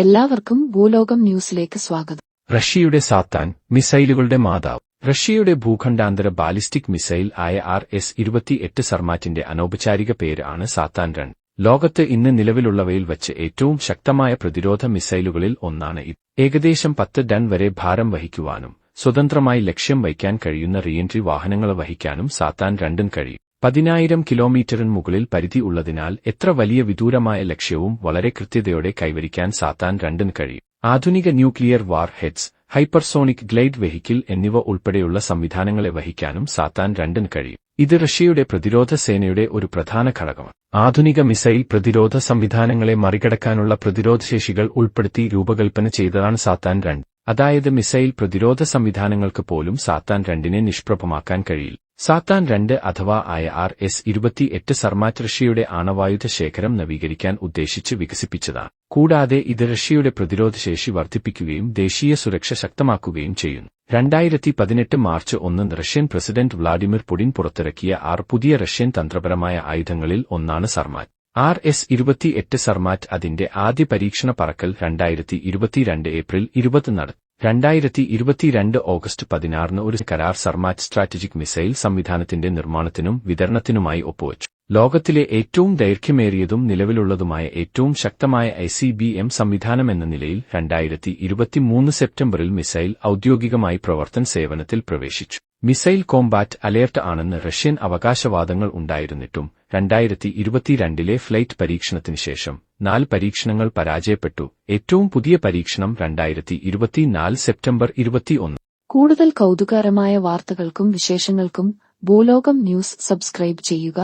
എല്ലാവർക്കും ഭൂലോകം ന്യൂസിലേക്ക് സ്വാഗതം. റഷ്യയുടെ സാത്താൻ മിസൈലുകളുടെ മാതാവ്. റഷ്യയുടെ ഭൂഖണ്ഡാന്തര ബാലിസ്റ്റിക് മിസൈൽ ആയ RS-28 സർമാറ്റിന്റെ അനൗപചാരിക പേര് ആണ് സാത്താൻ 2. ലോകത്ത് ഇന്ന് നിലവിലുള്ളവയിൽ വച്ച് ഏറ്റവും ശക്തമായ പ്രതിരോധ മിസൈലുകളിൽ ഒന്നാണ് ഇത്. ഏകദേശം 10 ടൺ വരെ ഭാരം വഹിക്കുവാനും സ്വതന്ത്രമായി ലക്ഷ്യം വയ്ക്കാൻ കഴിയുന്ന റീഎൻട്രി വാഹനങ്ങൾ വഹിക്കാനും സാത്താൻ 2 കഴിയും. 10,000 കിലോമീറ്ററിന് മുകളിൽ പരിധി ഉള്ളതിനാൽ എത്ര വലിയ വിദൂരമായ ലക്ഷ്യവും വളരെ കൃത്യതയോടെ കൈവരിക്കാൻ സാത്താൻ 2 കഴിയും. ആധുനിക ന്യൂക്ലിയർ വാർ ഹെഡ്സ്, ഹൈപ്പർസോണിക് ഗ്ലൈഡ് വെഹിക്കിൾ എന്നിവ ഉൾപ്പെടെയുള്ള സംവിധാനങ്ങളെ വഹിക്കാനും സാത്താൻ 2 കഴിയും. ഇത് റഷ്യയുടെ പ്രതിരോധ സേനയുടെ ഒരു പ്രധാന ഘടകമാണ്. ആധുനിക മിസൈൽ പ്രതിരോധ സംവിധാനങ്ങളെ മറികടക്കാനുള്ള പ്രതിരോധശേഷികൾ ഉൾപ്പെടുത്തി രൂപകൽപ്പന ചെയ്തതാണ് സാത്താൻ 2. അതായത് മിസൈൽ പ്രതിരോധ സംവിധാനങ്ങൾക്ക് പോലും സാത്താൻ 2നെ നിഷ്പ്രഭമാക്കാൻ കഴിയില്ല. സാത്താൻ 2 അഥവാ ആയ RS-28 സർമാറ്റ് റഷ്യയുടെ ആണവായുധ ശേഖരം നവീകരിക്കാൻ ഉദ്ദേശിച്ച് വികസിപ്പിച്ചതാണ്. കൂടാതെ ഇത് റഷ്യയുടെ പ്രതിരോധശേഷി വർദ്ധിപ്പിക്കുകയും ദേശീയ സുരക്ഷ ശക്തമാക്കുകയും ചെയ്യുന്നു. 2018 March 1 Russian president Vladimir Putin പുറത്തിറക്കിയ 6 പുതിയ റഷ്യൻ തന്ത്രപരമായ ആയുധങ്ങളിൽ ഒന്നാണ് സർമാറ്റ്. RS-28 സർമാറ്റ് അതിന്റെ ആദ്യ പരീക്ഷണ പറക്കൽ 2022 ഏപ്രിൽ 20 നടത്തി. 2022 ഓഗസ്റ്റ് 16 ഒരു കരാർ സർമാറ്റ് സ്ട്രാറ്റജിക് മിസൈൽ സംവിധാനത്തിന്റെ നിർമ്മാണത്തിനും വിതരണത്തിനുമായി ഒപ്പുവച്ചു. ലോകത്തിലെ ഏറ്റവും ദൈർഘ്യമേറിയതും നിലവിലുള്ളതുമായ ഏറ്റവും ശക്തമായ ICBM സംവിധാനമെന്ന നിലയിൽ 2023 സെപ്റ്റംബറിൽ മിസൈൽ ഔദ്യോഗികമായി പ്രവർത്തന സേവനത്തിൽ പ്രവേശിച്ചു. മിസൈൽ കോംബാറ്റ് അലേർട്ട് ആണെന്ന് റഷ്യൻ അവകാശവാദങ്ങൾ ഉണ്ടായിരുന്നിട്ടും 2022 ഫ്ലൈറ്റ് പരീക്ഷണത്തിന് ശേഷം 4 പരീക്ഷണങ്ങൾ പരാജയപ്പെട്ടു. ഏറ്റവും പുതിയ പരീക്ഷണം 2024 സെപ്റ്റംബർ 21. കൂടുതൽ കൗതുകകരമായ വാർത്തകൾക്കും വിശേഷങ്ങൾക്കും ഭൂലോകം ന്യൂസ് സബ്സ്ക്രൈബ് ചെയ്യുക.